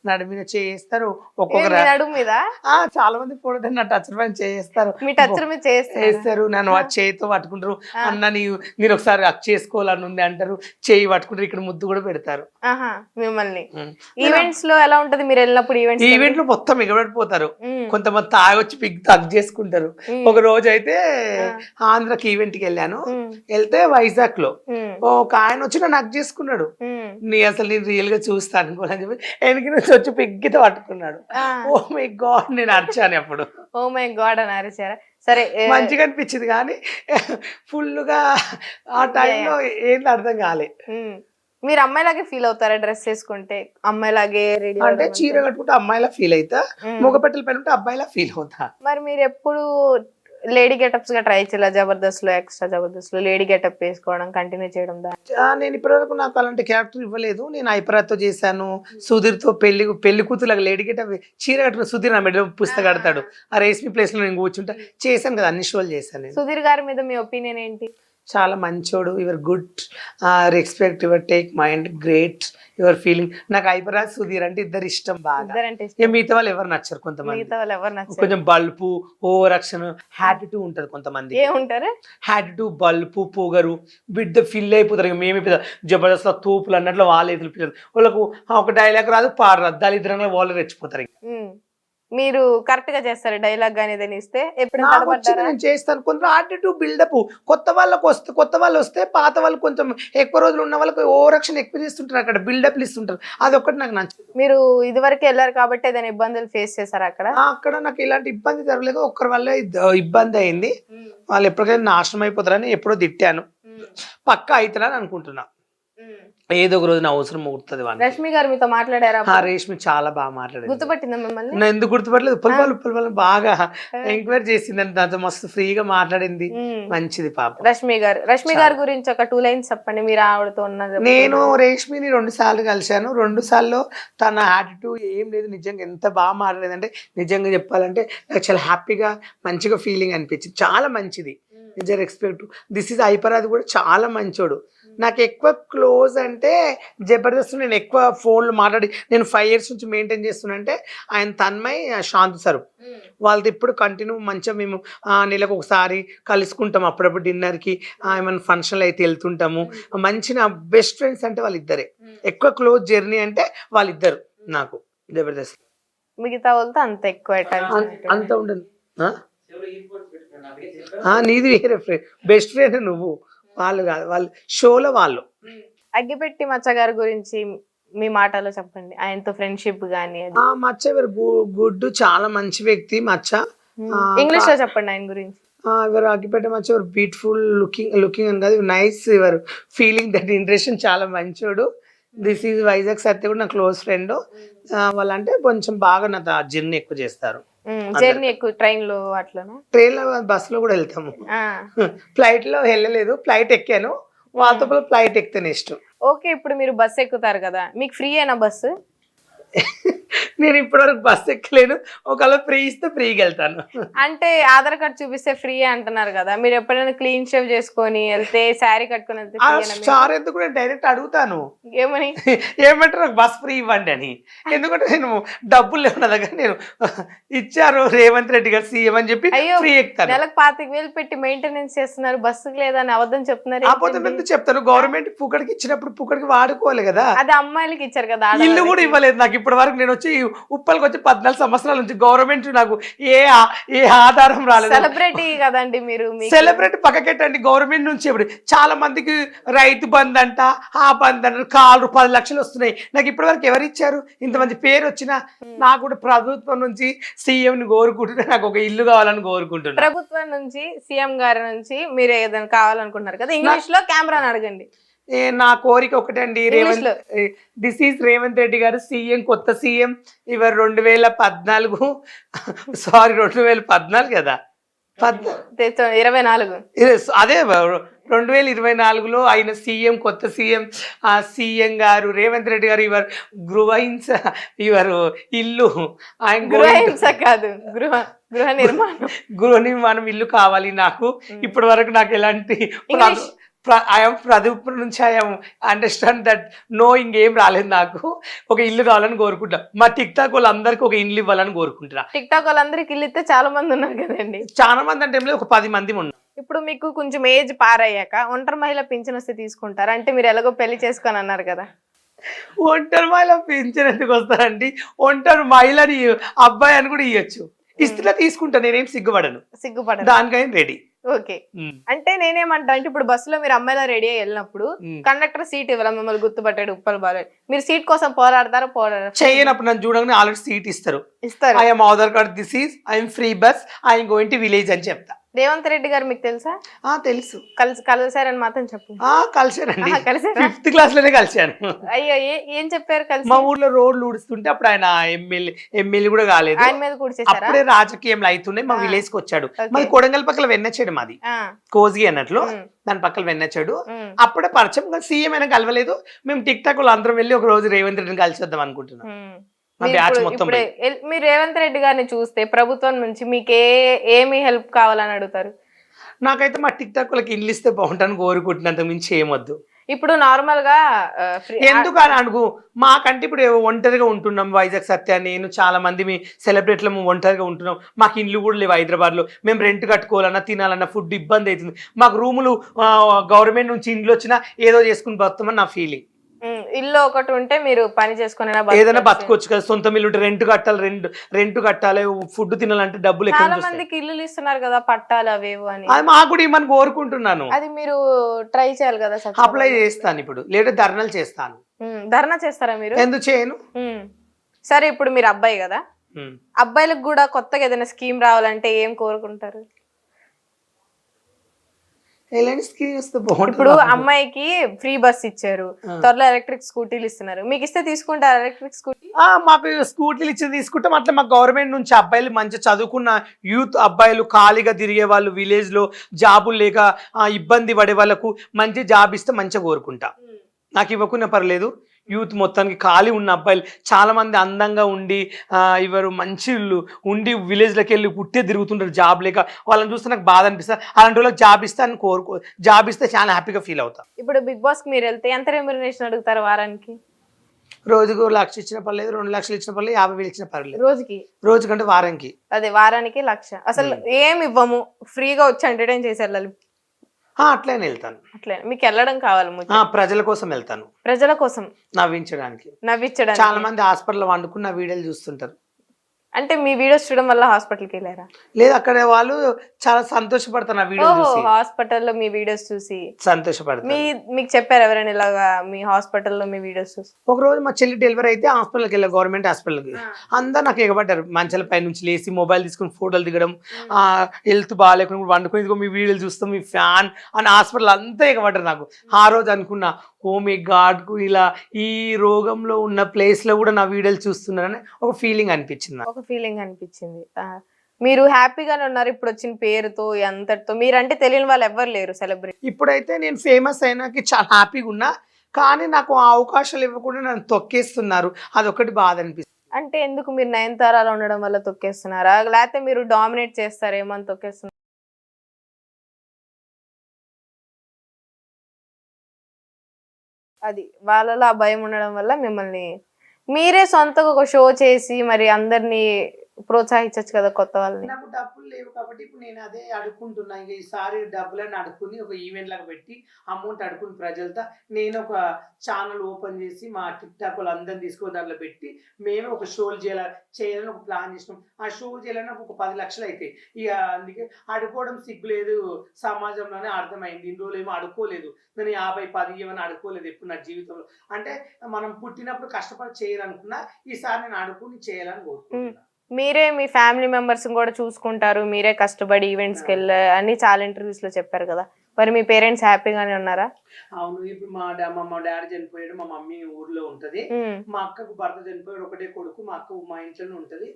నడుమిన చేస్తారు ఇది ఒక్కొక్కరు. మీ నడుము మీద చాలా మంది ఫోటో నా టచ్ పైన చేస్తారు మీ టచ్ మీద చేస్తారు. నన్ను ఆ చేయితో పట్టుకుంటారు. అన్న నేను ఒకసారి అక్ చేసుకోవాలని ఉంది అంటారు. చేయి పట్టుకుంటారు. ఇక్కడ ముద్దు కూడా పెడతారు మిమ్మల్ని. ఈవెంట్స్ లో ఎలా ఉంటది మీరు వెళ్ళినప్పుడు? ఈవెంట్ లో మొత్తం ఎగబడిపోతారు. కొంతమంది తాగొచ్చి పిగ్ తగ్ చేసుకుంటారు. ఒక రోజు అయితే ఆంధ్రకి ఈవెంట్ కి వెళ్ళాను. వెళ్తే వైజాగ్ లో ఒక ఆయన వచ్చి నన్ను హగ్ చేసుకున్నాడు. అసలు నేను రియల్ గా చూస్తాను అనుకోని చెప్పి వెనక నుంచి వచ్చి పిగ్గితో పట్టుకున్నాడు. ఓ మై గాడ్ నేను అరిచాను అప్పుడు. ఓ మై గాడ్ అని అరిచారా? సరే, మంచిగా అనిపించింది కానీ ఫుల్ గా ఆ టైంలో ఏంది అర్థం కాలే. మీరు అమ్మాయిలాగే ఫీల్ అవుతారా డ్రెస్ వేసుకుంటే? అమ్మాయిలాగే రెడీ అంటే చీర కట్టుకుంటే అమ్మాయిలా ఫీల్ అవుతా, మగపట్టలు పైన ఉంటే అబ్బాయిలా ఫీల్ అవుతా. మరి మీరు ఎప్పుడు లేడీ గెటప్స్ గా ట్రై చేయాలి? జబర్దస్త్ లో, ఎక్స్ట్రా జబర్దస్త్ లో లేడీ గెటప్ వేసుకోవడం కంటిన్యూ చేయడం? నేను ఇప్పటివరకు నాకు అలాంటి క్యారెక్టర్ ఇవ్వలేదు. నేను ఐపరాతో చేశాను, సుధీర్తో పెళ్లి కూతురులాగా లేడీ గెటప్ చీర కట్టుకుని సుధీర్ నా మెడ పుస్తకం కడతాడు. ఆ రేష్మి ప్లేస్ లో నేను కూర్చుంటా చేశాను కదా, అన్ని షోలు చేశాను నేను. సుధీర్ గారి మీద మీ ఒపీనియన్ ఏంటి? చాలా మంచోడు. Your good, respect, your take mind, great, your feeling. నాకు ఐపరాజ్ సుధీర్ అంటే ఇద్దరు ఇష్టం బాగా. మిగతా వాళ్ళు ఎవరు నచ్చరు. కొంతమంది కొంచెం బల్పు, ఓవర్ యాక్షన్, హ్యాటిట్యూడ్ ఉంటది. కొంతమంది ఏముంటారు హ్యాటిట్యూడ్, బల్పు, పొగరు, బిడ్డ ఫిల్ అయిపోతారు. మేమే జబర్దస్త్ లో తోపులు అన్నట్లు వాళ్ళు ఎదురు వాళ్ళకు ఒక డైలాగ్ రాదు, పాడరాదు, దాలిద్రంగా వాళ్ళు రెచ్చిపోతారు. మీరు కరెక్ట్ గా చేస్తారు డైలాగ్ గానీ ఏదైనా ఇస్తే? ఎప్పుడు నేను చేస్తాను. కొంచెం యాటిట్యూడ్ బిల్డప్. కొత్త వాళ్ళు వస్తే పాత వాళ్ళు కొంచెం ఎక్కువ రోజులు ఉన్న వాళ్ళకి ఓవర్ యాక్షన్ ఎక్కువ చేస్తుంటారు, అక్కడ బిల్డప్లు ఇస్తుంటారు. అదొకటి నాకు నచ్చదు. మీరు ఇదివరకు వెళ్ళారు కాబట్టి ఏదైనా ఇబ్బందులు ఫేస్ చేశారు అక్కడ? అక్కడ నాకు ఇలాంటి ఇబ్బంది జరగలేదు. ఒక్కరి వల్ల ఇబ్బంది అయింది. వాళ్ళు ఎప్పటికైనా నాశనం అయిపోతారని ఎప్పుడో తిట్టాను. పక్కా అవుతారని అనుకుంటున్నా. ఏదో ఒక రోజు నా అవసరం ముగుతుంది. రష్మి గారు మీతో మాట్లాడారా? రేష్మి చాలా బాగా మాట్లాడారు. గుర్తుపట్టిందా మిమ్మల్ని? నేను ఎందుకు గుర్తుపట్టలేదు. ఉప్పల్ బాగా ఎంక్వైరీ చేసింది. దాంతో మస్తు ఫ్రీగా మాట్లాడింది. మంచిది పాప. రష్మి గారి గురించి ఒక 2 లైన్స్ చెప్పండి. మీరు ఆవిడతో ఉన్నది. నేను రేష్మిని 2 సార్లు కలిశాను. 2 సార్లు తన యాటిట్యూడ్ ఏం లేదు. నిజంగా ఎంత బాగా మాట్లాడేదంటే, నిజంగా చెప్పాలంటే నాకు చాలా హ్యాపీగా మంచిగా ఫీలింగ్ అనిపించింది. చాలా మంచిది. నిజం రెస్పెక్ట్. దిస్ ఈజ్ ఐపరాది కూడా చాలా మంచోడు. నాకు ఎక్కువ క్లోజ్ అంటే జబర్దస్త్. నేను ఎక్కువ ఫోన్లు మాట్లాడి నేను 5 years నుంచి మెయింటైన్ చేస్తున్నా అంటే ఆయన తన్మయ్, శాంతి సార్ వాళ్ళతో ఇప్పుడు కంటిన్యూ మంచిగా మేము నెలకు ఒకసారి కలుసుకుంటాం. అప్పుడప్పుడు డిన్నర్కి, ఏమైనా ఫంక్షన్లు అయితే వెళ్తుంటాము. మంచి నా బెస్ట్ ఫ్రెండ్స్ అంటే వాళ్ళిద్దరే. ఎక్కువ క్లోజ్ జర్నీ అంటే వాళ్ళిద్దరు నాకు జబర్దస్త్. మిగతా వాళ్ళతో అంత ఎక్కువ అంత ఉండదు. నీది వేరే ఫ్రెండ్, బెస్ట్ ఫ్రెండ్ నువ్వు, వాళ్ళు కాదు. వాళ్ళు షోలో వాళ్ళు. అగ్గిపెట్టి మచ్చ గారి గురించి మీ మాటలో చెప్పండి. ఆయనతో ఫ్రెండ్షిప్ గానీ. మచ్చ గుడ్, చాలా మంచి వ్యక్తి మచ్చ. ఇంగ్లీష్ లో చెప్పండి ఆయన గురించి. ఎవరు అగ్గిపెట్ట మచ్చ ఎవరు బ్యూటిఫుల్ లుకింగ్ అని కాదు, నైస్, ఎవరు ఫీలింగ్ దట్ ఇంట్రెస్ట్, చాలా మంచోడు. దిస్ ఈజ్ వైజాగ్ సత్య కూడా నా క్లోజ్ ఫ్రెండ్. వాళ్ళంటే కొంచెం బాగా నా జర్నీ ఎక్కువ చేస్తారు. జర్నీ ఎక్కువ ట్రైన్ లో అట్లా? ట్రైన్ లో, బస్ లో కూడా వెళ్తాము. ఫ్లైట్ లో వెళ్ళలేదు. ఫ్లైట్ ఎక్కాను. వాళ్ళతో పాటు ఫ్లైట్ ఎక్కితేనే ఇష్టం. ఓకే, ఇప్పుడు మీరు బస్ ఎక్కుతారు కదా, మీకు ఫ్రీ అయినా బస్సు? నేను ఇప్పటివరకు బస్ ఎక్కలేను. ఒకవేళ ఫ్రీ ఇస్తే ఫ్రీగా వెళ్తాను. అంటే ఆధార్ కార్డ్ చూపిస్తే ఫ్రీ అంటున్నారు కదా, మీరు ఎప్పుడైనా క్లీన్ షేవ్ చేసుకొని వెళ్తే, శారీ కట్టుకొని వెళ్తే? సార్ ఎందుకు నేను డైరెక్ట్ అడుగుతాను, ఏమంటారు నాకు బస్ ఫ్రీ ఇవ్వండి అని. ఎందుకంటే నేను డబ్బులు లేవు నా దగ్గర. నేను ఇచ్చారు రేవంత్ రెడ్డి గారు సీఎం అని చెప్పి ఫ్రీ ఎక్కుతాను. నెలకు 25,000 పెట్టి మెయింటెనెన్స్ చేస్తున్నారు, బస్సుకి లేదని అబద్ధం చెప్తున్నారు. అబద్ధం ఎందుకు చెప్తాను? గవర్నమెంట్ పుక్కడికి ఇచ్చినప్పుడు పుక్కడికి వాడుకోవాలి కదా. అది అమ్మాయిలకి ఇచ్చారు కదా. ఇల్లు కూడా ఇవ్వలేదు నాకు ఇప్పటి వరకు. నేను వచ్చి ఉప్పల్కి వచ్చి 14 సంవత్సరాల నుంచి గవర్నమెంట్ నాకు ఏ ఆధారం రాలేదు. సెలబ్రిటీ కదండి మీరు. సెలబ్రిటీ పక్కకెట్టండి. గవర్నమెంట్ నుంచి ఇప్పుడు చాలా మందికి రైతు బంద్ అంట, ఆ బంద్ అంట, కాలు 10 లక్షలు వస్తున్నాయి. నాకు ఇప్పటి వరకు ఎవరు ఇచ్చారు? ఇంతమంది పేరు వచ్చినా నాకు కూడా ప్రభుత్వం నుంచి సీఎం ని కోరుకుంటున్నా, నాకు ఒక ఇల్లు కావాలని కోరుకుంటున్నా. ప్రభుత్వం నుంచి, సీఎం గారి నుంచి మీరు ఏదైనా కావాలనుకుంటున్నారు కదా, ఇంగ్లీష్ లో కెమెరాని అడగండి. నా కోరిక ఒకటే అండి, దిస్ ఈజ్ రేవంత్ రెడ్డి గారు సీఎం, కొత్త సీఎం. ఇవర్ 2014 సారీ 2014 కదా, 24 అదే 2024లో ఆయన సీఎం, కొత్త సీఎం. ఆ సీఎం గారు రేవంత్ రెడ్డి గారు ఇవర్ గృహహింస, ఇవరు ఇల్లు, ఆయన గృహహింస కాదు, గృహ నిర్మాణం ఇల్లు కావాలి నాకు. ఇప్పటి వరకు నాకు ఎలాంటి ఐఎమ్ ప్రదీప్ నుంచి ఐఎమ్ అండర్స్టాండ్ దట్ నో ఇంకేం రాలేదు నాకు. ఒక ఇల్లు కావాలని కోరుకుంటా. మా టిక్ టాక్ వాళ్ళందరికీ ఒక ఇల్లు ఇవ్వాలని కోరుకుంటున్నా. టిక్ టాక్ వాళ్ళందరికి ఇల్లు ఇస్తే చాలా మంది ఉన్నారు కదండి. చాలా మంది అంటే ఏం లేదు, ఒక 10 మంది ఉన్నాం. ఇప్పుడు మీకు కొంచెం ఏజ్ పారయ్యాక ఒంటరి మహిళ పింఛన్ వస్తే తీసుకుంటారు అంటే మీరు ఎలాగో పెళ్లి చేసుకొని అన్నారు కదా. ఒంటరి మహిళ పింఛన్ ఎందుకు వస్తారండి? ఒంటరి మహిళని అబ్బాయి అని కూడా ఇవ్వచ్చు. ఇస్తున్నా తీసుకుంటా, నేనేం సిగ్గుపడను. దానికైనా రెడీ. ఓకే. అంటే నేనేమంటా అంటే ఇప్పుడు బస్సులో మీరు అమ్మాయిలా రెడీ అయ్యి వెళ్ళినప్పుడు కండక్టర్ సీట్ ఇవ్వాలి, మిమ్మల్ని గుర్తుపట్టాడు ఉప్పల్ బాలు, మీరు సీట్ కోసం పోరాడతారా? చేయనప్పుడు నన్ను చూడగానే ఆల్రెడీ సీట్ ఇస్తారు. I'm Aadhaar card, this is I'm free bus, I'm going to village అని చెప్తా. రేవంత్ రెడ్డి గారు మీకు తెలుసా? తెలుసు. కలిసారని మాత్రం చెప్పు. కలిసారండి, 5th క్లాస్ లోనే కలిసాను. అయ్యో, ఏం చెప్పారు? కలిసి మా ఊర్లో రోడ్లు ఊడుస్తుంటే అప్పుడు ఆయన ఎమ్మెల్యే కూడా కాలేదు, ఆయన మీద కూడా అప్పుడే రాజకీయంలో అవుతున్నాయి. మా విలేజ్ కి వచ్చాడు. మాది కొడంగల్ పక్కల వెన్నచ్చాడు, మాది కోజ్గి అన్నట్లు, దాని పక్కన వెన్నచ్చాడు. అప్పుడే పరిచయం, సీఎం అయినా కలవలేదు. మేము టిక్ టాక్ వాళ్ళు అందరం వెళ్ళి ఒక రోజు రేవంత్ రెడ్డిని కలిసి వద్దాం అనుకుంటున్నాం. మీరు రేవంత్ రెడ్డి గారిని చూస్తే ప్రభుత్వం నుంచి మీకు ఏమి హెల్ప్ కావాలని అడుగుతారు? నాకైతే మా టిక్ టాక్ వాళ్ళకి ఇల్లు ఇస్తే బాగుంటాను కోరుకుంటున్నంత మించి ఏమొద్దు. ఇప్పుడు నార్మల్ గా ఎందుకు అని అడుగు. మాకంటే ఇప్పుడు ఒంటరిగా ఉంటున్నాం. వైజాగ్ సత్య, నేను, చాలా మంది మీ సెలబ్రిటీలు ఒంటరిగా ఉంటున్నాం. మాకు ఇండ్లు కూడా లేవు హైదరాబాద్ లో. మేము రెంట్ కట్టుకోవాలన్నా, తినాలన్నా, ఫుడ్ ఇబ్బంది అవుతుంది. మాకు రూములు గవర్నమెంట్ నుంచి ఇండ్లు వచ్చినా ఏదో చేసుకుని బతామని నా ఫీలింగ్. ఇల్లు ఒకటి ఉంటే మీరు పని చేసుకుని ఏదైనా బతుకోవచ్చు కదా. సొంత ఇల్లు ఉంటే రెంట్ కట్టాలి, ఫుడ్ తినాలంటే డబ్బులు. చాలా మందికి ఇల్లు ఇస్తున్నారు కదా, పట్టాలి అవేవో అని. అది మాకు కూడా ఇవ్వమని కోరుకుంటున్నాను. అది మీరు ట్రై చేయాలి కదా. అప్లై చేస్తాను ఇప్పుడు, లేదా ధర్నాలు చేస్తాను. ధర్నా చేస్తారా మీరు? ఎందుకు చేయను. సరే, ఇప్పుడు మీరు అబ్బాయి కదా, అబ్బాయిలకు కూడా కొత్తగా ఏదైనా స్కీమ్ రావాలంటే ఏం కోరుకుంటారు? ఇప్పుడు అమ్మాయికి ఫ్రీ బస్ ఇచ్చారు, త్వరలో ఎలక్ట్రిక్ స్కూటీలు ఇస్తున్నారు, మీకు ఇస్తే తీసుకుంటారు ఎలక్ట్రిక్ స్కూటీ? మాకు స్కూటీలు ఇచ్చి తీసుకుంటాం. అట్లా మాకు గవర్నమెంట్ నుంచి అబ్బాయిలు మంచిగా చదువుకున్న యూత్ అబ్బాయిలు, ఖాళీగా తిరిగే వాళ్ళు, విలేజ్ లో జాబులు లేక ఇబ్బంది పడే వాళ్ళకు మంచి జాబ్ ఇస్తే మంచిగా కోరుకుంటా. నాకు ఇవ్వకున్నా పర్లేదు. యూత్ మొత్తానికి ఖాళీ ఉన్న అబ్బాయిలు చాలా మంది అందంగా ఉండి ఇవరు మంచి ఉండి విలేజ్లోకి వెళ్ళి పుట్టే తిరుగుతుంటారు జాబ్ లేక. వాళ్ళని చూస్తే నాకు బాధ అనిపిస్తుంది. అలాంటి వాళ్ళకి జాబ్ ఇస్తే అని జాబ్ ఇస్తే చాలా హ్యాపీగా ఫీల్ అవుతా. ఇప్పుడు బిగ్ బాస్ కి మీరు వెళ్తే ఎంత రెమ్యునరేషన్ అడుగుతారు వారానికి? రోజుకు 1,00,000 ఇచ్చిన పర్లేదు, 2 లక్షలు ఇచ్చిన పర్లేదు, 50,000 ఇచ్చిన పర్లేదు. రోజుకంటే వారానికి. అదే వారానికి 1,00,000. అసలు ఏమి ఇవ్వము, ఫ్రీగా వచ్చి ఎంటర్టైన్ చేసి వెళ్ళాలి. అట్లనే వెళ్తాను. అట్లే మీకు వెళ్ళడం కావాలి? ప్రజల కోసం వెళ్తాను. ప్రజల కోసం నవ్వించడానికి. చాలా మంది హాస్పిటల్ వండుకున్న వీడియోలు చూస్తుంటారు. అంటే మీ వీడియోస్ చూడడం వల్ల హాస్పిటల్కి వెళ్ళారా? లేదు, అక్కడ వాళ్ళు చాలా సంతోషపడతారు. హాస్పిటల్లో మీ వీడియోస్ చూసి సంతోషపడతారు. మీకు చెప్పారు ఎవరైనా ఇలాగా మీ హాస్పిటల్లో మీ వీడియోస్ చూసి? ఒక రోజు మా చెల్లి డెలివరీ అయితే హాస్పిటల్కి వెళ్ళా, గవర్నమెంట్ హాస్పిటల్కి. అందరు నాకు ఎగబడ్డారు. మంచాల పై నుంచి లేచి మొబైల్ తీసుకుని ఫోటోలు దిగడం, హెల్త్ బాగాలేకుండా వండుకుని మీ వీడియోలు చూస్తాం, మీ ఫ్యాన్ అని హాస్పిటల్ అంతా ఎగబడ్డారు నాకు. ఆ రోజు అనుకున్నా, ఓ మీ గాడ్ కు ఇలా ఈ రోగంలో ఉన్న ప్లేస్ లో కూడా నా వీడియోలు చూస్తున్నారని ఒక ఫీలింగ్ అనిపించింది. మీరు హ్యాపీగానే ఉన్నారు ఇప్పుడు వచ్చిన పేరుతో అంతటితో? మీరంటే తెలియని వాళ్ళు ఎవరు లేరు సెలబ్రిటీ. ఇప్పుడైతే నేను ఫేమస్ అయినాకి చాలా హ్యాపీగా ఉన్నా, కానీ నాకు ఆ అవకాశాలు ఇవ్వకుండా నన్ను తొక్కేస్తున్నారు. అదొకటి బాధ అనిపిస్తుంది. అంటే ఎందుకు? మీరు నయనతారలో ఉండడం వల్ల తొక్కేస్తున్నారా, లేకపోతే మీరు డామినేట్ చేస్తారేమో అని తొక్కేస్తున్నారు? అది వాళ్ళలో ఆ భయం ఉండడం వల్ల మిమ్మల్ని మీరే సొంతగా ఒక షో చేసి మరి అందరినీ ప్రోత్సహించచ్చు కదా కొత్త వాళ్ళని. నాకు డబ్బులు లేవు కాబట్టి ఇప్పుడు నేను అదే అడుక్కుంటున్నా. ఇంకా ఈసారి డబ్బులని అడుక్కుని ఒక ఈవెంట్ లాగా పెట్టి అమౌంట్ అడుక్కుని ప్రజలతో నేను ఒక ఛానల్ ఓపెన్ చేసి మా టిక్ టాక్ వాళ్ళందరినీ తీసుకుని దాంట్లో పెట్టి మేమే ఒక షోలు చేయాలని ఒక ప్లాన్ చేసినాం. ఆ షో చేయాలని ఒక 10 లక్షలు అయితే ఇక అందుకే అడుకోవడం సిగ్గులేదు సమాజంలోనే అర్థమైంది. ఇన్ని రోజులు ఏమో అడుకోలేదు, నేను 50-10 ఇవ్వని అడుకోలేదు ఎప్పుడు నా జీవితంలో. అంటే మనం పుట్టినప్పుడు కష్టపడి చేయాలనుకున్నా, ఈసారి నేను అడుక్కుని చేయాలని కోరుకుంటున్నా. మీరే మీ ఫ్యామిలీ మెంబర్స్ కూడా చూసుకుంటారు, మీరే కష్టపడి ఈవెంట్స్కి వెళ్ళి అని చాలా ఇంటర్వ్యూస్ లో చెప్పారు కదా, మరి మీ పేరెంట్స్ హ్యాపీగానే ఉన్నారా? అవును. ఇప్పుడు మా డాడీ చనిపోయాడు, మా మమ్మీ ఊర్లో ఉంటది, మా అక్కకు భర్త చనిపోయాడు, ఒకటే కొడుకు, మా అక్క మా ఇంట్లోనే ఉంటది.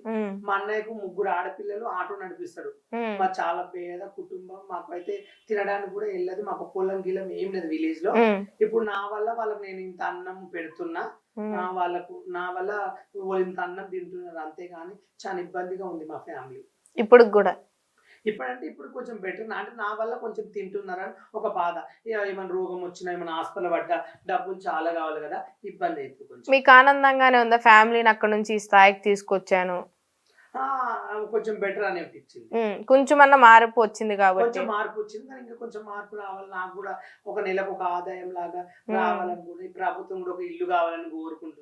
మా అన్నయ్యకు 3 ఆడపిల్లలు, ఆటో నడిపిస్తాడు. మా చాలా పేద కుటుంబం, మాకు అయితే తినడానికి కూడా వెళ్ళదు, మాకు పొలం గిలం ఏం లేదు విలేజ్ లో. ఇప్పుడు నా వల్ల వాళ్ళకి నేను ఇంత అన్నం పెడుతున్నా, వాళ్ళకు నా వల్ల ఇంత అన్నం తింటున్నారు, అంతేగాని చాలా ఇబ్బందిగా ఉంది మా ఫ్యామిలీ. ఇప్పుడు కూడా ఇప్పుడంటే ఇప్పుడు కొంచెం బెటర్ అంటే నా వల్ల కొంచెం తింటున్నారని ఒక బాధ. ఏమైనా రోగం వచ్చినా ఏమైనా హాస్పిటల్ పడ్డా డబ్బులు చాలా కావాలి కదా, ఇబ్బంది అవుతుంది కొంచెం. మీకు ఆనందంగానే ఉందా ఫ్యామిలీని అక్కడ నుంచి ఈ స్థాయికి తీసుకొచ్చాను? ఆ, కొంచెం బెటర్ అని అనిపించింది. కొంచెం అన్న మార్పు వచ్చింది కాబట్టి. కొంచెం మార్పు వచ్చింది కానీ ఇంకా కొంచెం మార్పు రావాలి. నాకు కూడా ఒక నెలకు ఒక ఆదాయం లాగా రావాలని కూడా, ఈ ప్రభుత్వం కూడా ఒక ఇల్లు కావాలని కోరుకుంటున్నాను.